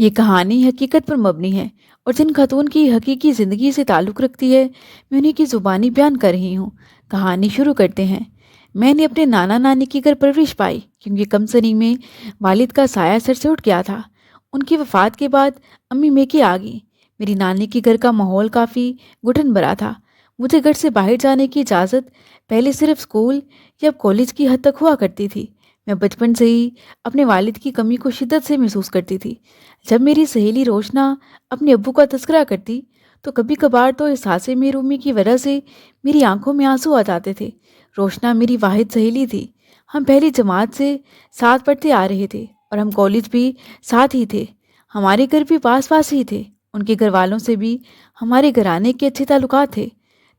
یہ کہانی حقیقت پر مبنی ہے اور جن خاتون کی حقیقی زندگی سے تعلق رکھتی ہے میں انہیں کی زبانی بیان کر رہی ہوں۔ کہانی شروع کرتے ہیں۔ میں نے اپنے نانا نانی کی گھر پرورش پائی کیونکہ کم سنی میں والد کا سایہ سر سے اٹھ گیا تھا۔ ان کی وفات کے بعد امی میکے آ گئی۔ میری نانی کے گھر کا ماحول کافی گھٹن بھرا تھا۔ مجھے گھر سے باہر جانے کی اجازت پہلے صرف اسکول یا کالج کی حد تک ہوا کرتی تھی۔ میں بچپن سے ہی اپنے والد کی کمی کو شدت سے محسوس کرتی تھی۔ جب میری سہیلی روشنا اپنے ابو کا تذکرہ کرتی تو کبھی کبھار تو احساس محرومی کی وجہ سے میری آنکھوں میں آنسو آ جاتے تھے۔ روشنا میری واحد سہیلی تھی۔ ہم پہلی جماعت سے ساتھ پڑھتے آ رہے تھے اور ہم کالج بھی ساتھ ہی تھے۔ ہمارے گھر بھی پاس پاس ہی تھے۔ ان کے گھر والوں سے بھی ہمارے گھرانے کے اچھے تعلقات تھے۔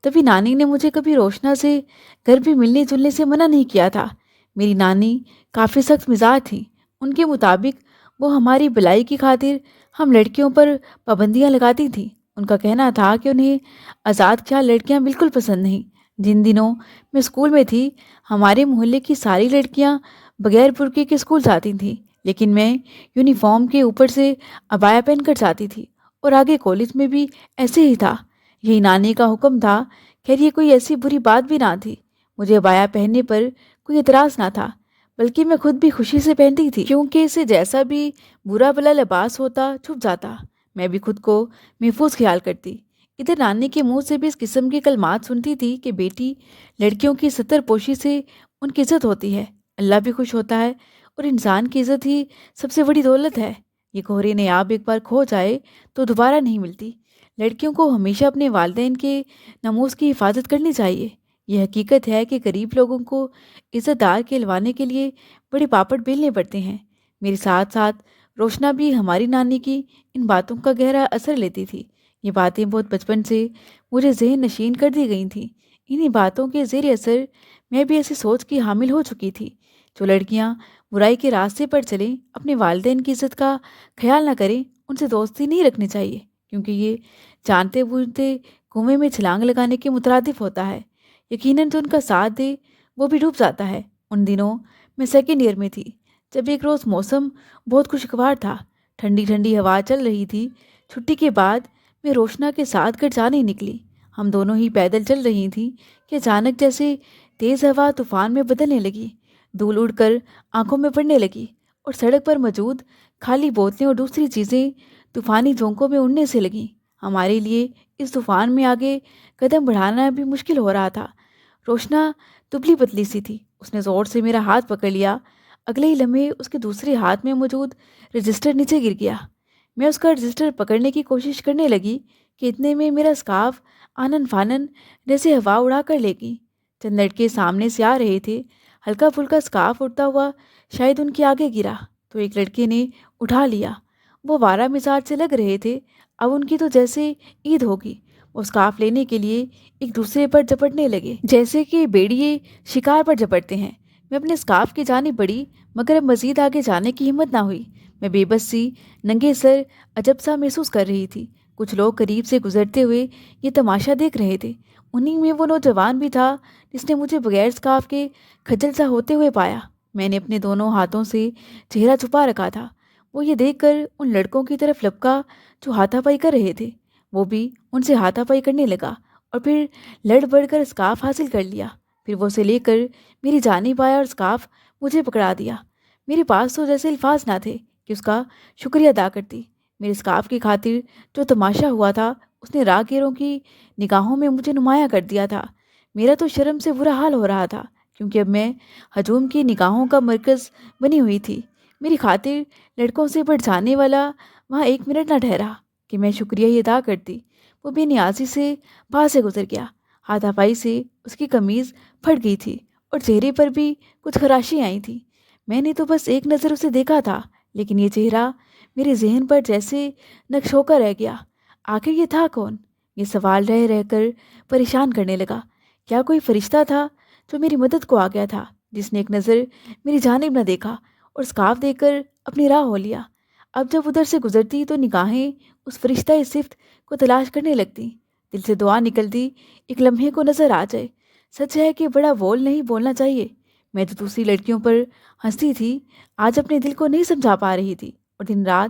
تبھی نانی نے مجھے کبھی روشنا سے گھر بھی ملنے جلنے سے منع نہیں کیا تھا۔ میری نانی کافی سخت مزاج تھیں۔ ان کے مطابق وہ ہماری بھلائی کی خاطر ہم لڑکیوں پر پابندیاں لگاتی تھیں۔ ان کا کہنا تھا کہ انہیں آزاد خیال لڑکیاں بالکل پسند نہیں۔ جن دنوں میں اسکول میں تھی ہمارے محلے کی ساری لڑکیاں بغیر برقعے کے اسکول جاتی تھیں، لیکن میں یونیفارم کے اوپر سے عبایا پہن کر جاتی تھی اور آگے کالج میں بھی ایسے ہی تھا۔ یہی نانی کا حکم تھا۔ خیر یہ کوئی ایسی بری بات بھی نہ تھی۔ مجھے عبایا پہننے پر کوئی اعتراض نہ تھا، بلکہ میں خود بھی خوشی سے پہنتی تھی کیونکہ اسے جیسا بھی برا بلا لباس ہوتا چھپ جاتا۔ میں بھی خود کو محفوظ خیال کرتی۔ ادھر نانی کے منہ سے بھی اس قسم کی کلمات سنتی تھی کہ بیٹی، لڑکیوں کی ستر پوشی سے ان کی عزت ہوتی ہے، اللہ بھی خوش ہوتا ہے اور انسان کی عزت ہی سب سے بڑی دولت ہے۔ یہ کوہرے نیاب ایک بار کھو جائے تو دوبارہ نہیں ملتی۔ لڑکیوں کو ہمیشہ اپنے والدین کے ناموس کی حفاظت کرنی چاہیے۔ یہ حقیقت ہے کہ غریب لوگوں کو عزت دار کہلوانے کے لیے بڑے پاپڑ بیلنے پڑتے ہیں۔ میرے ساتھ ساتھ روشنا بھی ہماری نانی کی ان باتوں کا گہرا اثر لیتی تھی۔ یہ باتیں بہت بچپن سے مجھے ذہن نشین کر دی گئی تھیں۔ انہی باتوں کے زیر اثر میں بھی ایسی سوچ کی حامل ہو چکی تھی۔ جو لڑکیاں برائی کے راستے پر چلیں، اپنے والدین کی عزت کا خیال نہ کریں، ان سے دوستی نہیں رکھنی چاہیے، کیونکہ یہ جانتے بوجھتے کنویں میں چھلانگ لگانے کے مترادف ہوتا ہے۔ یقیناً جو ان کا ساتھ دے وہ بھی ڈوب جاتا ہے۔ ان دنوں میں سیکنڈ ایئر میں تھی جب ایک روز موسم بہت خوشگوار تھا۔ ٹھنڈی ٹھنڈی ہوا چل رہی تھی۔ چھٹی کے بعد میں روشنا کے ساتھ گھر جانے نکلی۔ ہم دونوں ہی پیدل چل رہی تھیں کہ اچانک جیسے تیز ہوا طوفان میں بدلنے لگی۔ دھول اڑ کر آنکھوں میں پڑنے لگی اور سڑک پر موجود خالی بوتلیں اور دوسری چیزیں طوفانی جھونکوں میں اڑنے سے لگیں۔ ہمارے لیے اس طوفان میں آگے قدم بڑھانا بھی مشکل ہو رہا تھا۔ روشنا دبلی پتلی سی تھی۔ اس نے زور سے میرا ہاتھ پکڑ لیا۔ اگلے ہی لمحے اس کے دوسرے ہاتھ میں موجود رجسٹر نیچے گر گیا۔ میں اس کا رجسٹر پکڑنے کی کوشش کرنے لگی کہ اتنے میں میرا اسکارف آنن فانن جیسے ہوا اڑا کر لے گئی۔ چند لڑکے سامنے سے آ رہے تھے۔ ہلکا پھلکا اسکارف اڑتا ہوا شاید ان کے آگے گرا تو ایک لڑکے نے اٹھا لیا۔ وہ وارا مزاج سے لگ رہے تھے۔ اب ان کی تو جیسے عید ہوگی۔ وہ اسکارف لینے کے لیے ایک دوسرے پر جپٹنے لگے جیسے کہ بھیڑیے شکار پر جپٹتے ہیں۔ میں اپنے اسکارف کی جانب بڑھی مگر اب مزید آگے جانے کی ہمت نہ ہوئی۔ میں بے بس سی ننگے سر عجب سا محسوس کر رہی تھی۔ کچھ لوگ قریب سے گزرتے ہوئے یہ تماشا دیکھ رہے تھے۔ انہی میں وہ نوجوان بھی تھا جس نے مجھے بغیر اسکارف کے کھجل سا ہوتے ہوئے پایا۔ میں نے اپنے دونوں ہاتھوں سے چہرہ چھپا رکھا تھا۔ وہ یہ دیکھ کر ان لڑکوں کی طرف لپکا جو ہاتھا پائی کر رہے تھے۔ وہ بھی ان سے ہاتھا پائی کرنے لگا اور پھر لڑ بڑھ کر اسکارف حاصل کر لیا۔ پھر وہ اسے لے کر میری جانب آیا اور اسکارف مجھے پکڑا دیا۔ میرے پاس تو جیسے الفاظ نہ تھے کہ اس کا شکریہ ادا کرتی۔ میرے اسکارف کی خاطر جو تماشا ہوا تھا اس نے راہگیروں کی نگاہوں میں مجھے نمایاں کر دیا تھا۔ میرا تو شرم سے برا حال ہو رہا تھا کیونکہ اب میں ہجوم کی نگاہوں کا مرکز بنی ہوئی تھی۔ میری خاطر لڑکوں سے بڑھ جانے والا وہاں ایک منٹ نہ ٹھہرا کہ میں شکریہ ہی ادا کرتی۔ وہ بے نیازی سے پاس سے گزر گیا۔ ہاتھا پائی سے اس کی قمیض پھٹ گئی تھی اور چہرے پر بھی کچھ خراشی آئی تھی۔ میں نے تو بس ایک نظر اسے دیکھا تھا، لیکن یہ چہرہ میرے ذہن پر جیسے نقش ہو کر رہ گیا۔ آخر یہ تھا کون؟ یہ سوال رہ رہ کر پریشان کرنے لگا۔ کیا کوئی فرشتہ تھا جو میری مدد کو آ گیا تھا، جس نے ایک نظر میری جانب نہ دیکھا اور اسکارف دے کر اپنی راہ ہو لیا؟ اب جب ادھر سے گزرتی تو نگاہیں اس فرشتہ صفت کو تلاش کرنے لگتی۔ دل سے دعا نکلتی ایک لمحے کو نظر آ جائے۔ سچ ہے کہ بڑا بول نہیں بولنا چاہیے۔ میں جو دوسری لڑکیوں پر ہنستی تھی آج اپنے دل کو نہیں سمجھا پا رہی تھی اور دن رات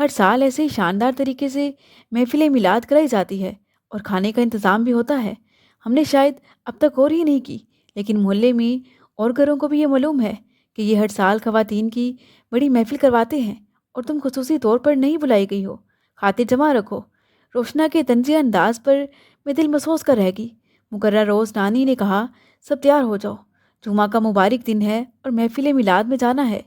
ہر سال ایسے ہی شاندار طریقے سے محفل میلاد کرائی جاتی ہے اور کھانے کا انتظام بھی ہوتا ہے۔ ہم نے شاید اب تک اور ہی نہیں کی، لیکن محلے میں اور گھروں کو بھی یہ معلوم ہے کہ یہ ہر سال خواتین کی بڑی محفل کرواتے ہیں اور تم خصوصی طور پر نہیں بلائی گئی ہو۔ خاطر جمع رکھو۔ روشنا کے طنزیہ انداز پر میں دل محسوس کر رہ گئی۔ مقررہ روز نانی نے کہا، سب تیار ہو جاؤ، جمعہ کا مبارک دن ہے اور محفل میلاد میں جانا ہے۔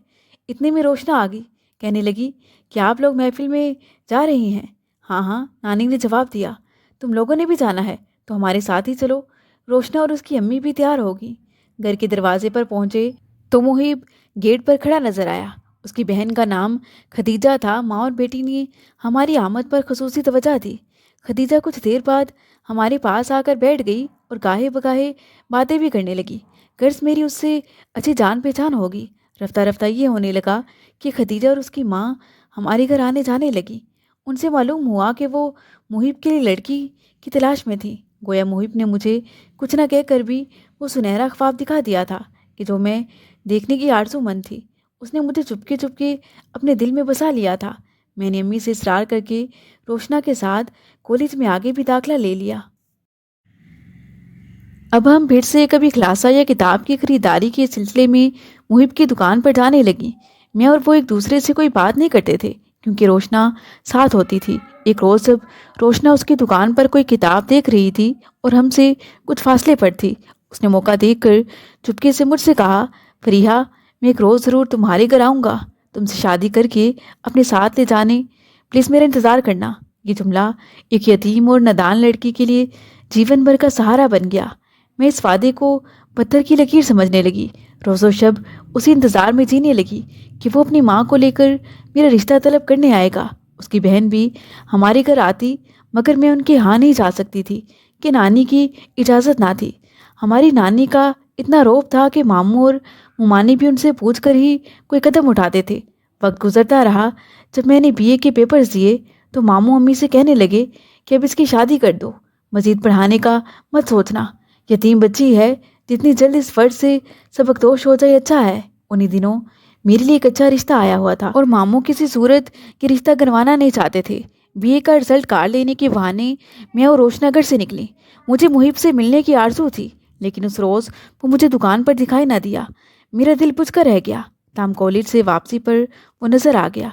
اتنے میں روشنا آ گئی، کہنے لگی کہ آپ لوگ محفل میں جا رہی ہیں؟ ہاں ہاں، نانی نے جواب دیا۔ تم لوگوں نے بھی جانا ہے تو ہمارے ساتھ ہی چلو۔ روشنا اور اس کی امی بھی تیار ہوگی۔ گھر کے دروازے پر پہنچے تو محب گیٹ پر کھڑا نظر آیا۔ اس کی بہن کا نام خدیجہ تھا۔ ماں اور بیٹی نے ہماری آمد پر خصوصی توجہ دی۔ خدیجہ کچھ دیر بعد ہمارے پاس آ کر بیٹھ گئی اور گاہے بگاہے باتیں بھی کرنے لگی۔ غرض میری اس سے اچھی جان پہچان ہوگی۔ رفتہ رفتہ یہ ہونے لگا کہ خدیجہ اور اس کی ماں ہمارے گھر آنے جانے لگی۔ ان سے معلوم ہوا کہ وہ محب کے لیے لڑکی کی تلاش میں تھی۔ گویا محب نے مجھے کچھ نہ کہہ کر بھی وہ سنہرا خواب دکھا دیا تھا کہ جو میں دیکھنے کی آرزو مند تھی۔ اس نے مجھے چپکے چپکے اپنے دل میں بسا لیا تھا۔ میں نے امی سے اصرار کر کے روشنا کے ساتھ کالج میں آگے بھی داخلہ لے لیا۔ اب ہم پھر سے کبھی خلاصہ یا کتاب کی خریداری کے سلسلے میں محب کی دکان پر جانے لگیں۔ میں اور وہ ایک دوسرے سے کوئی بات نہیں کرتے تھے کیونکہ روشنا ساتھ ہوتی تھی۔ ایک روز جب روشنا اس کی دکان پر کوئی کتاب دیکھ رہی تھی اور ہم سے کچھ فاصلے پر تھی، اس نے موقع دیکھ کر چپکے سے مجھ سے کہا، فریحہ، میں ایک روز ضرور تمہارے گھر آؤں گا، تم سے شادی کر کے اپنے ساتھ لے جانے، پلیز میرا انتظار کرنا۔ یہ جملہ ایک یتیم اور نادان لڑکی کے لیے جیون بھر کا سہارا بن گیا۔ میں اس وعدے کو پتھر کی لکیر سمجھنے لگی۔ روز و شب اسی انتظار میں جینے لگی کہ وہ اپنی ماں کو لے کر میرا رشتہ طلب کرنے آئے گا۔ اس کی بہن بھی ہمارے گھر آتی، مگر میں ان کے ہاں نہیں جا سکتی تھی کہ نانی کی اجازت نہ تھی۔ ہماری نانی کا اتنا روب تھا کہ ماموں اور ممانی بھی ان سے پوچھ کر ہی کوئی قدم اٹھاتے تھے۔ وقت گزرتا رہا۔ جب میں نے BA کے پیپرز دیے تو ماموں امی سے کہنے لگے کہ اب اس کی شادی کر دو، مزید پڑھانے کا مت سوچنا، یتیم بچی ہے، جتنی جلد اس فرض سے سبکدوش ہو جائے اچھا ہے۔ انہی دنوں میرے لیے ایک اچھا رشتہ آیا ہوا تھا اور ماموں کسی صورت یہ رشتہ گنوانا نہیں چاہتے تھے۔ BA کا رزلٹ کارڈ لینے کے بہانے میں اور روشنا گھر سے نکلی۔ مجھے محب سے ملنے کی آرزو تھی، لیکن اس روز وہ مجھے دکان پر دکھائی نہ دیا۔ میرا دل بجھ کر رہ گیا۔ تاہم کالج سے واپسی پر وہ نظر آ گیا۔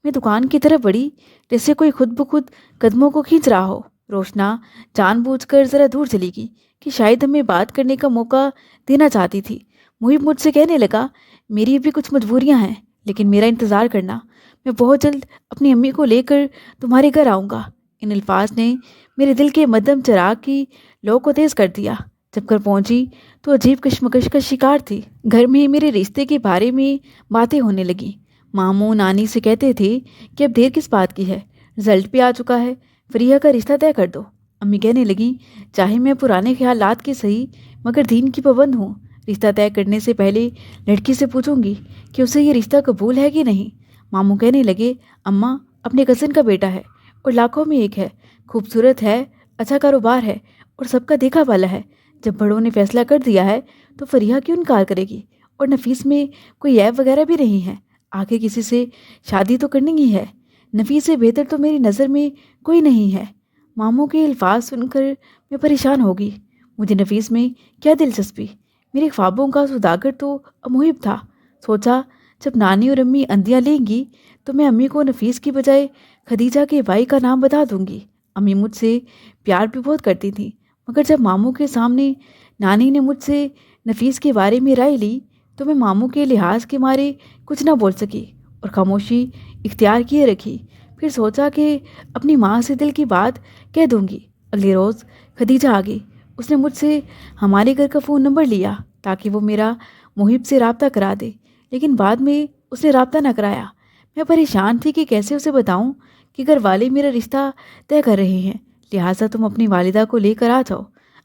میں دکان کی طرف بڑھی جیسے کوئی خود بخود قدموں کو کھینچ رہا ہو۔ روشنا جان بوجھ کر ذرا دور چلی گئی کہ شاید ہمیں بات کرنے کا موقع دینا چاہتی تھی۔ محب مجھ سے کہنے لگا، میری بھی کچھ مجبوریاں ہیں، لیکن میرا انتظار کرنا، میں بہت جلد اپنی امی کو لے کر تمہارے گھر آؤں گا۔ ان الفاظ نے میرے دل کے مدھم چراغ کی لو کو تیز کر دیا۔ جب گھر پہنچی تو عجیب کشمکش کا شکار تھی۔ گھر میں میرے رشتے کے بارے میں باتیں ہونے لگیں۔ ماموں نانی سے کہتے تھے کہ اب دیر کس بات کی ہے، رزلٹ بھی آ چکا ہے، فریحہ کا رشتہ طے کر دو۔ امی کہنے لگیں، چاہے میں پرانے خیالات کی صحیح مگر دین کی پابند ہوں، رشتہ طے کرنے سے پہلے لڑکی سے پوچھوں گی کہ اسے یہ رشتہ قبول ہے کہ نہیں۔ ماموں کہنے لگے، اماں، اپنے کزن کا بیٹا ہے اور لاکھوں میں ایک ہے، خوبصورت ہے، اچھا کاروبار ہے اور سب کا دیکھا پالا ہے۔ جب بڑوں نے فیصلہ کر دیا ہے تو فریحہ کیوں انکار کرے گی؟ اور نفیس میں کوئی عیب وغیرہ بھی نہیں ہے، آگے کسی سے شادی تو کرنی ہی ہے۔ نفیس سے بہتر تو میری نظر میں کوئی نہیں ہے۔ ماموں کے الفاظ سن کر میں پریشان ہو گئی۔ مجھے نفیس میں کیا دلچسپی؟ میرے خوابوں کا سوداگر تو محب تھا۔ سوچا جب نانی اور امی اندیاں لیں گی تو میں امی کو نفیس کی بجائے خدیجہ کے بھائی کا نام بتا دوں گی۔ امی مجھ سے پیار بھی بہت کرتی تھیں، مگر جب ماموں کے سامنے نانی نے مجھ سے نفیس کے بارے میں رائے لی تو میں ماموں کے لحاظ کے مارے کچھ نہ بول سکی اور خاموشی اختیار کیے رکھی۔ پھر سوچا کہ اپنی ماں سے دل کی بات کہہ دوں گی۔ اگلے روز خدیجہ آ گئی۔ اس نے مجھ سے ہمارے گھر کا فون نمبر لیا تاکہ وہ میرا محب سے رابطہ کرا دے، لیکن بعد میں اس نے رابطہ نہ کرایا۔ میں پریشان تھی کہ کیسے اسے بتاؤں کہ گھر والے میرا رشتہ طے کر رہے ہیں، لہٰذا تم اپنی والدہ کو لے کر آ جاؤ۔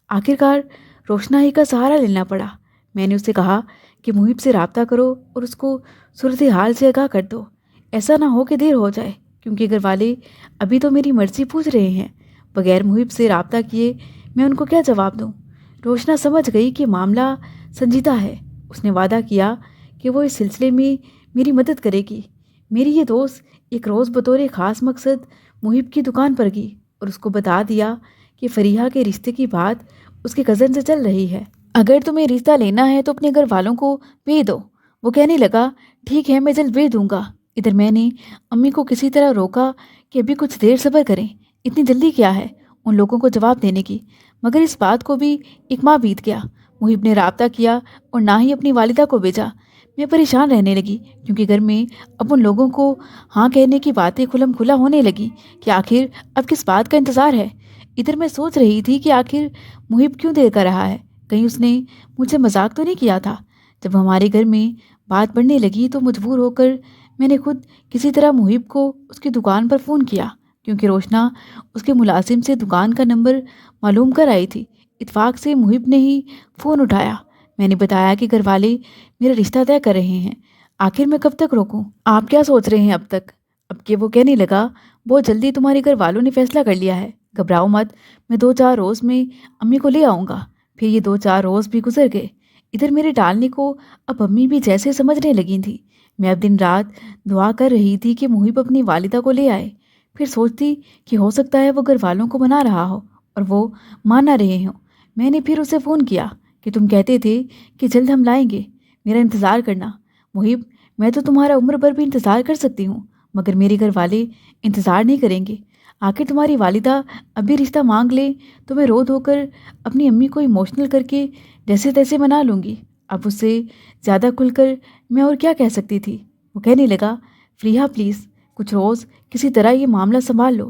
آخرکار روشنا ہی کا سہارا لینا پڑا۔ میں نے اسے کہا کہ محب سے رابطہ کرو اور اس کو صورتحال سے آگاہ کر دو، ایسا نہ ہو کہ دیر ہو جائے، کیونکہ گھر والے ابھی تو میری مرضی پوچھ رہے ہیں۔ بغیر محب سے رابطہ کیے میں ان کو کیا جواب دوں؟ روشنا سمجھ گئی کہ معاملہ سنجیدہ ہے۔ اس نے وعدہ کیا کہ وہ اس سلسلے میں میری مدد کرے گی۔ میری یہ دوست ایک روز بطور خاص مقصد محب کی دکان پر گئی اور اس کو بتا دیا کہ فریحہ کے رشتے کی بات اس کے کزن سے چل رہی ہے، اگر تمہیں رشتہ لینا ہے تو اپنے گھر والوں کو بھیج دو۔ وہ کہنے لگا ٹھیک ہے، میں جلد بھیج دوں گا۔ ادھر میں نے امی کو کسی طرح روکا کہ ابھی کچھ دیر صبر کریں، اتنی جلدی کیا ہے ان لوگوں کو جواب دینے کی، مگر اس بات کو بھی ایک ماہ بیت گیا۔ محب نے رابطہ کیا اور نہ ہی اپنی والدہ کو بھیجا۔ میں پریشان رہنے لگی کیونکہ گھر میں اب ان لوگوں کو ہاں کہنے کی باتیں کھلم کھلا ہونے لگی کہ آخر اب کس بات کا انتظار ہے۔ ادھر میں سوچ رہی تھی کہ آخر محب کیوں دیر کر رہا ہے، کہیں اس نے مجھ سے مذاق تو نہیں کیا تھا۔ جب ہمارے گھر میں بات بڑھنے لگی تو مجبور ہو کر میں نے خود کسی طرح محب کو اس کی دکان پر فون کیا، کیونکہ روشنا اس کے ملازم سے دکان کا نمبر معلوم کر آئی تھی۔ اتفاق سے محب نے ہی فون اٹھایا۔ میں نے بتایا کہ گھر والے میرا رشتہ طے کر رہے ہیں، آخر میں کب تک روکوں؟ آپ کیا سوچ رہے ہیں اب تک؟ اب کہ وہ کہنے لگا بہت جلدی تمہارے گھر والوں نے فیصلہ کر لیا ہے، گھبراؤ مت، میں 2-4 روز میں امی کو لے آؤں گا۔ پھر یہ 2-4 روز بھی گزر گئے۔ ادھر میرے ٹالنے کو اب امی بھی جیسے سمجھنے لگی تھی۔ میں اب دن رات دعا کر رہی تھی کہ محب اپنی والدہ کو لے آئے، پھر سوچتی کہ ہو سکتا ہے وہ گھر والوں کو منا رہا ہو اور وہ مان نہ رہے ہوں۔ میں نے پھر اسے فون کیا کہ تم کہتے تھے کہ جلد ہم لائیں گے، میرا انتظار کرنا۔ محب میں تو تمہارا عمر بھر بھی انتظار کر سکتی ہوں، مگر میرے گھر والے انتظار نہیں کریں گے۔ آخر تمہاری والدہ ابھی رشتہ مانگ لیں تو میں رو دھو کر اپنی امی کو ایموشنل کر کے جیسے تیسے منا لوں گی۔ اب اس سے زیادہ کھل کر میں اور کیا کہہ سکتی تھی۔ وہ کہنے لگا فریحہ پلیز کچھ روز کسی طرح یہ معاملہ سنبھال لو،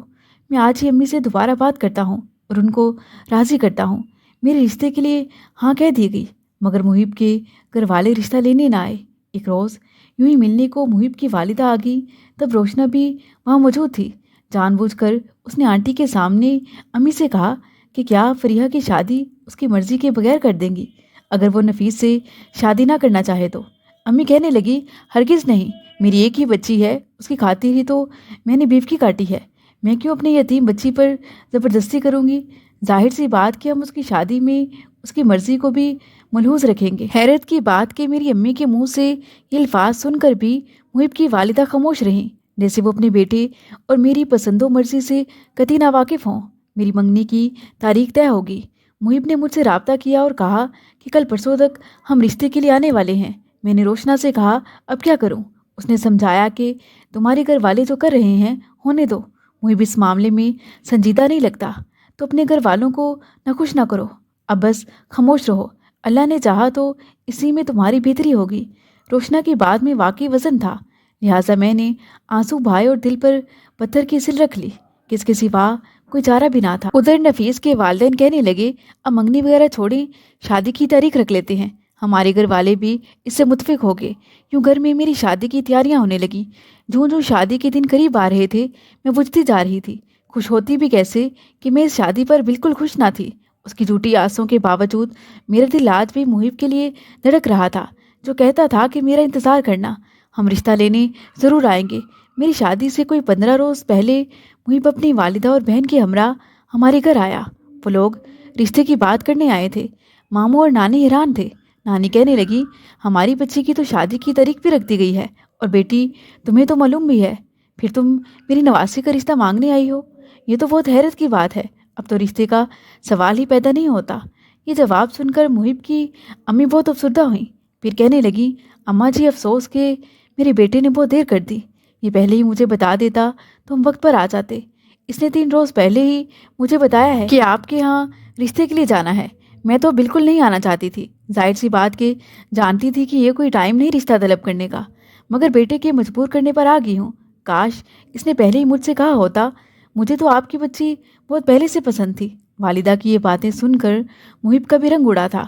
میں آج ہی امی سے دوبارہ بات کرتا ہوں اور ان کو راضی کرتا ہوں۔ میرے رشتے کے لیے ہاں کہہ دی گئی، مگر محب کے گھر والے رشتہ لینے نہ آئے۔ ایک روز یوں ہی ملنے کو محب کی والدہ آ گئی، تب روشنا بھی وہاں موجود تھی۔ جان بوجھ کر اس نے آنٹی کے سامنے امی سے کہا کہ کیا فریحہ کی شادی اس کی مرضی کے بغیر کر دیں گی اگر وہ نفیس سے شادی نہ کرنا چاہے تو؟ امی کہنے لگی ہرگز نہیں، میری ایک ہی بچی ہے، اس کی خاطر ہی تو میں نے بیوی کاٹی ہے، میں کیوں اپنے یتیم بچی پر زبردستی کروں گی؟ ظاہر سی بات کہ ہم اس کی شادی میں اس کی مرضی کو بھی ملحوظ رکھیں گے۔ حیرت کی بات کہ میری امی کے منہ سے یہ الفاظ سن کر بھی محب کی والدہ خاموش رہیں، جیسے وہ اپنے بیٹے اور میری پسند و مرضی سے قطعی ناواقف ہوں۔ میری منگنی کی تاریخ طے ہوگی۔ محب نے مجھ سے رابطہ کیا اور کہا کہ کل پرسوں تک ہم رشتے کے لیے آنے والے ہیں۔ میں نے روشنا سے کہا اب کیا کروں؟ اس نے سمجھایا کہ تمہارے گھر والے جو کر رہے ہیں ہونے دو، محب اس معاملے میں سنجیدہ نہیں لگتا، تو اپنے گھر والوں کو ناخوش نہ کرو، اب بس خاموش رہو، اللہ نے چاہا تو اسی میں تمہاری بہتری ہوگی۔ روشنا کی بات میں واقعی وزن تھا، لہٰذا میں نے آنسو بہائے اور دل پر پتھر کی سل رکھ لی کہ اس کے سوا کوئی چارہ بھی نہ تھا۔ ادھر نفیس کے والدین کہنے لگے اب منگنی وغیرہ چھوڑیں، شادی کی تاریخ رکھ لیتے ہیں۔ ہمارے گھر والے بھی اس سے متفق ہو گئے۔ یوں گھر میں میری شادی کی تیاریاں ہونے لگیں۔ جوں جوں شادی کے دن قریب آ رہے تھے میں بجھتی جا رہی تھی، خوش ہوتی بھی کیسے کہ میں اس شادی پر بالکل خوش نہ تھی۔ اس کی جھوٹی آسوں کے باوجود میرا دل آج بھی محب کے لیے دھڑک رہا تھا، جو کہتا تھا کہ میرا انتظار کرنا، ہم رشتہ لینے ضرور آئیں گے۔ میری شادی سے کوئی 15 روز پہلے محب اپنی والدہ اور بہن کے ہمراہ ہمارے گھر آیا۔ وہ لوگ رشتے کی بات کرنے آئے تھے۔ ماموں اور نانی حیران تھے۔ نانی کہنے لگی ہماری بچی کی تو شادی کی تاریخ بھی رکھ دی گئی ہے، اور بیٹی تمہیں تو معلوم بھی ہے، پھر تم میری نواسی کا رشتہ مانگنے آئی ہو، یہ تو بہت حیرت کی بات ہے، اب تو رشتے کا سوال ہی پیدا نہیں ہوتا۔ یہ جواب سن کر محب کی امی بہت افسردہ ہوئیں، پھر کہنے لگی اماں جی افسوس کہ میرے بیٹے نے بہت دیر کر دی، یہ پہلے ہی مجھے بتا دیتا تو ہم وقت پر آ جاتے۔ اس نے 3 روز پہلے ہی مجھے بتایا ہے کہ آپ کے ہاں رشتے کے لیے جانا ہے۔ میں تو بالکل نہیں آنا چاہتی تھی، ظاہر سی بات کہ جانتی تھی کہ یہ کوئی ٹائم نہیں رشتہ طلب کرنے کا، مگر بیٹے کے مجبور کرنے پر آ گئی ہوں۔ کاش اس نے پہلے ہی مجھ سے کہا ہوتا، مجھے تو آپ کی بچی بہت پہلے سے پسند تھی۔ والدہ کی یہ باتیں سن کر محب کا بھی رنگ اڑا تھا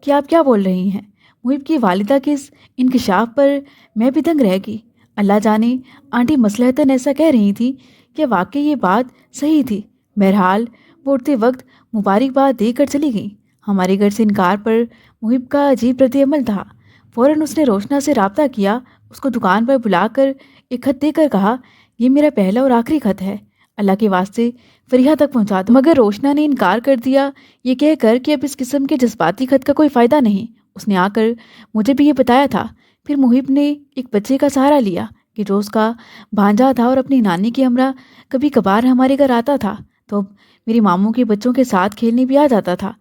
کہ آپ کیا بول رہی ہیں۔ محب کی والدہ کے اس انکشاف پر میں بھی دنگ رہ گئی۔ اللہ جانے آنٹی مصلحتاً ایسا کہہ رہی تھی کہ واقعی یہ بات صحیح تھی۔ بہرحال وہ اٹھتے وقت مبارکباد دے کر چلی گئیں۔ ہمارے گھر سے انکار پر محب کا عجیب رد عمل تھا۔ فوراً اس نے روشنا سے رابطہ کیا، اس کو دکان پر بلا کر ایک خط دے کر کہا یہ میرا پہلا اور آخری خط ہے، اللہ کے واسطے فریحہ تک پہنچا دو۔ مگر روشنا نے انکار کر دیا، یہ کہہ کر کہ اب اس قسم کے جذباتی خط کا کوئی فائدہ نہیں۔ اس نے آ کر مجھے بھی یہ بتایا تھا۔ پھر محب نے ایک بچے کا سہارا لیا، کہ جو اس کا بھانجا تھا اور اپنی نانی کے ہمراہ کبھی کبھار ہمارے گھر آتا تھا تو اب میری ماموں کے بچوں کے ساتھ کھیلنے بھی آ جاتا تھا۔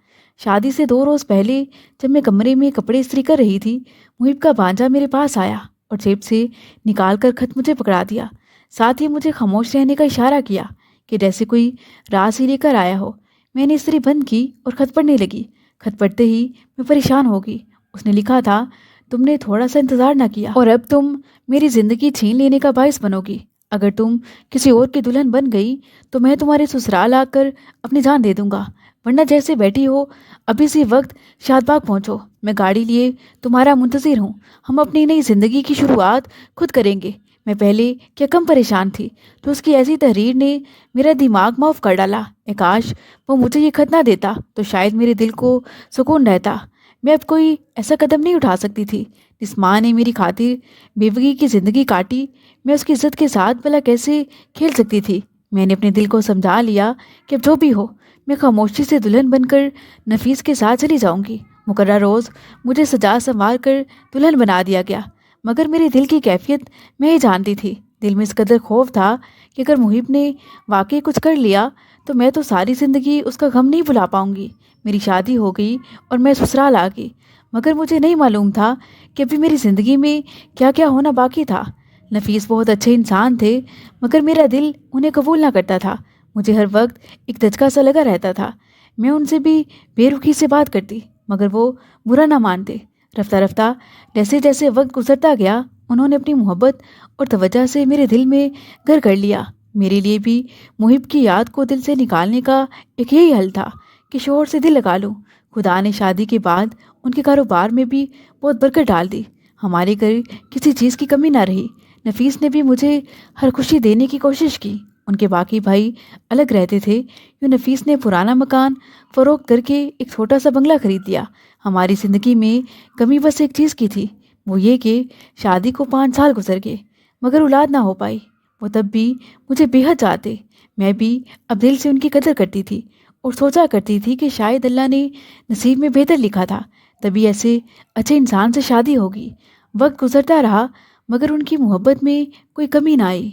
شادی سے 2 روز پہلے جب میں کمرے میں کپڑے استری کر رہی تھی، محب کا بھانجا میرے پاس آیا اور جیب سے نکال کر خط مجھے پکڑا دیا، ساتھ ہی مجھے خاموش رہنے کا اشارہ کیا کہ جیسے کوئی راز ہی لے کر آیا ہو۔ میں نے استری بند کی اور خط پڑھنے لگی۔ خط پڑھتے ہی میں پریشان ہو گئی۔ اس نے لکھا تھا، تم نے تھوڑا سا انتظار نہ کیا اور اب تم میری زندگی چھین لینے کا باعث بنو گی۔ اگر تم کسی اور کی دلہن بن گئی تو میں تمہارے سسرال آ کر اپنی جان دے دوں گا، ورنہ جیسے بیٹھی ہو ابھی اسی وقت شاد باغ پہنچو، میں گاڑی لیے تمہارا منتظر ہوں، ہم اپنی نئی زندگی کی شروعات خود کریں گے۔ میں پہلے کیا کم پریشان تھی تو اس کی ایسی تحریر نے میرا دماغ معاف کر ڈالا۔ کاش وہ مجھے یہ خط نہ دیتا تو شاید میرے دل کو سکون رہتا۔ میں اب کوئی ایسا قدم نہیں اٹھا سکتی تھی جس ماں نے میری خاطر بیوگی کی زندگی کاٹی، میں اس کی عزت کے ساتھ بھلا کیسے کھیل سکتی تھی۔ میں نے اپنے دل کو سمجھا لیا کہ اب جو بھی ہو میں خاموشی سے دلہن بن کر نفیس کے ساتھ چلی جاؤں گی۔ مقررہ روز مجھے سجا سنوار کر دلہن بنا دیا گیا، مگر میرے دل کی کیفیت میں ہی جانتی تھی۔ دل میں اس قدر خوف تھا کہ اگر محب نے واقعی کچھ کر لیا تو میں تو ساری زندگی اس کا غم نہیں بھلا پاؤں گی۔ میری شادی ہو گئی اور میں سسرال آ گئی، مگر مجھے نہیں معلوم تھا کہ ابھی میری زندگی میں کیا کیا ہونا باقی تھا۔ نفیس بہت اچھے انسان تھے، مگر میرا دل انہیں قبول نہ کرتا تھا۔ مجھے ہر وقت ایک دھچکا سا لگا رہتا تھا۔ میں ان سے بھی بے رخی سے بات کرتی مگر وہ برا نہ مانتے۔ رفتہ رفتہ جیسے جیسے وقت گزرتا گیا انہوں نے اپنی محبت اور توجہ سے میرے دل میں گھر کر لیا۔ میرے لیے بھی محب کی یاد کو دل سے نکالنے کا ایک یہی حل تھا کہ شوہر سے دل لگا لوں۔ خدا نے شادی کے بعد ان کے کاروبار میں بھی بہت برکت ڈال دی۔ ہمارے گھر کسی چیز کی کمی نہ رہی۔ نفیس نے بھی مجھے ہر خوشی دینے کی کوشش کی۔ ان کے باقی بھائی الگ رہتے تھے، یوں نفیس نے پرانا مکان فروخت کر کے ایک چھوٹا سا بنگلہ خرید لیا۔ ہماری زندگی میں کمی بس ایک چیز کی تھی، وہ یہ کہ شادی کو 5 سال گزر گئے مگر اولاد نہ ہو پائی۔ وہ تب بھی مجھے بے حد چاہتے۔ میں بھی اب دل سے ان کی قدر کرتی تھی اور سوچا کرتی تھی کہ شاید اللہ نے نصیب میں بہتر لکھا تھا، تبھی ایسے اچھے انسان سے شادی ہوگی۔ وقت گزرتا رہا مگر ان کی محبت میں کوئی کمی نہ آئی۔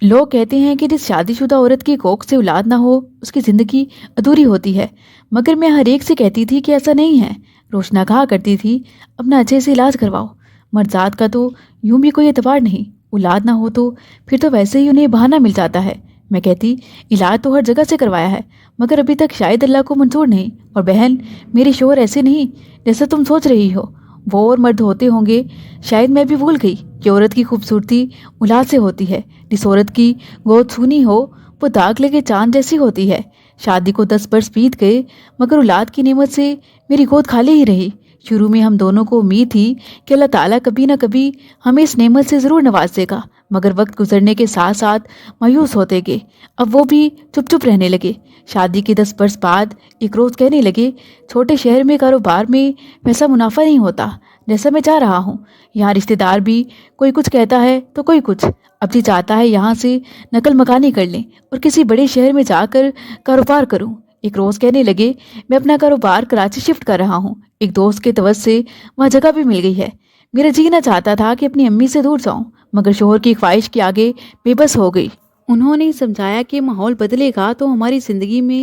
لوگ کہتے ہیں کہ جس شادی شدہ عورت کی کوکھ سے اولاد نہ ہو اس کی زندگی ادھوری ہوتی ہے، مگر میں ہر ایک سے کہتی تھی کہ ایسا نہیں ہے۔ روشنا کہا کرتی تھی، اپنا اچھے سے علاج کرواؤ، مرد ذات کا تو یوں بھی کوئی اعتبار نہیں، اولاد نہ ہو تو پھر تو ویسے ہی انہیں بہانہ مل جاتا ہے۔ میں کہتی علاج تو ہر جگہ سے کروایا ہے مگر ابھی تک شاید اللہ کو منظور نہیں۔ اور بہن، میرے شوہر ایسے نہیں جیسا تم سوچ رہی ہو، وہ اور مرد ہوتے ہوں گے۔ شاید میں بھی بھول گئی کہ عورت کی خوبصورتی اولاد سے ہوتی ہے۔ جس عورت کی گود سونی ہو وہ داغ لگے چاند جیسی ہوتی ہے۔ شادی کو 10 برس بیت گئے مگر اولاد کی نعمت سے میری گود خالی ہی رہی۔ شروع میں ہم دونوں کو امید تھی کہ اللہ تعالیٰ کبھی نہ کبھی ہمیں اس نعمت سے ضرور نواز دے گا، مگر وقت گزرنے کے ساتھ ساتھ مایوس ہوتے گئے۔ اب وہ بھی چپ چپ رہنے لگے۔ شادی کے 10 برس بعد ایک روز کہنے لگے، چھوٹے شہر میں کاروبار میں ویسا منافع نہیں ہوتا جیسا میں چاہ رہا ہوں۔ یہاں رشتہ دار بھی کوئی کچھ کہتا ہے تو کوئی کچھ۔ اب جی چاہتا ہے یہاں سے نقل مکانی کر لیں اور کسی بڑے شہر میں جا کر کاروبار کروں۔ ایک روز کہنے لگے، میں اپنا کاروبار کراچی شفٹ کر رہا ہوں، ایک دوست کے توسط سے وہاں جگہ بھی مل گئی ہے۔ میرا جینا چاہتا تھا کہ اپنی امی سے دور جاؤں مگر شوہر کی خواہش کے آگے بے بس ہو گئی۔ انہوں نے سمجھایا کہ ماحول بدلے گا تو ہماری زندگی میں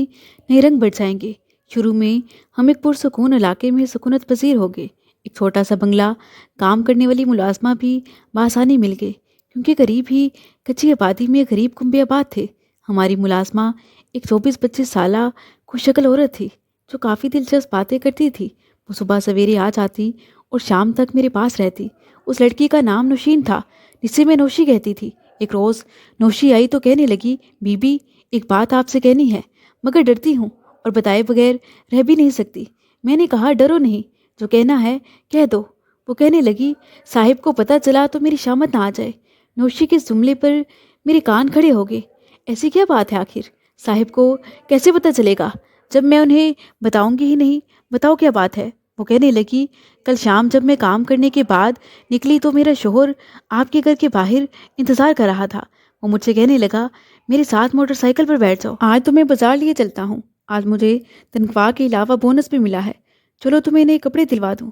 نئے رنگ بڑھ جائیں گے۔ شروع میں ہم ایک پرسکون علاقے میں سکونت پذیر ہو گئے۔ ایک چھوٹا سا بنگلہ، کام کرنے والی ملازمہ بھی بآسانی مل گئے کیونکہ قریب ہی کچی آبادی میں غریب کنبے آباد تھے۔ ہماری ملازمہ ایک 24-25 سالہ خوش شکل عورت تھی جو کافی دلچسپ باتیں کرتی تھی۔ وہ صبح سویرے آ جاتی اور شام تک میرے پاس رہتی۔ اس لڑکی کا نام نوشین تھا جسے میں نوشی کہتی تھی۔ ایک روز نوشی آئی تو کہنے لگی، بی بی ایک بات آپ سے کہنی ہے مگر ڈرتی ہوں اور بتائے بغیر رہ بھی نہیں سکتی۔ میں نے کہا، ڈرو نہیں، جو کہنا ہے کہہ دو۔ وہ کہنے لگی، صاحب کو پتہ چلا تو میری شامت نہ آ جائے۔ نوشی کے جملے پر میرے کان کھڑے ہو گئے۔ ایسی کیا بات ہے آخر؟ صاحب کو کیسے پتہ چلے گا جب میں انہیں بتاؤں گی ہی نہیں؟ بتاؤ کیا بات ہے؟ وہ کہنے لگی، کل شام جب میں کام کرنے کے بعد نکلی تو میرا شوہر آپ کے گھر کے باہر انتظار کر رہا تھا۔ وہ مجھ سے کہنے لگا، میرے ساتھ موٹر سائیکل پر بیٹھ جاؤ، آج تو میں بازار لیے چلتا ہوں، آج مجھے تنخواہ کے علاوہ بونس بھی ملا ہے، چلو تمہیں نئے کپڑے دلوا دوں۔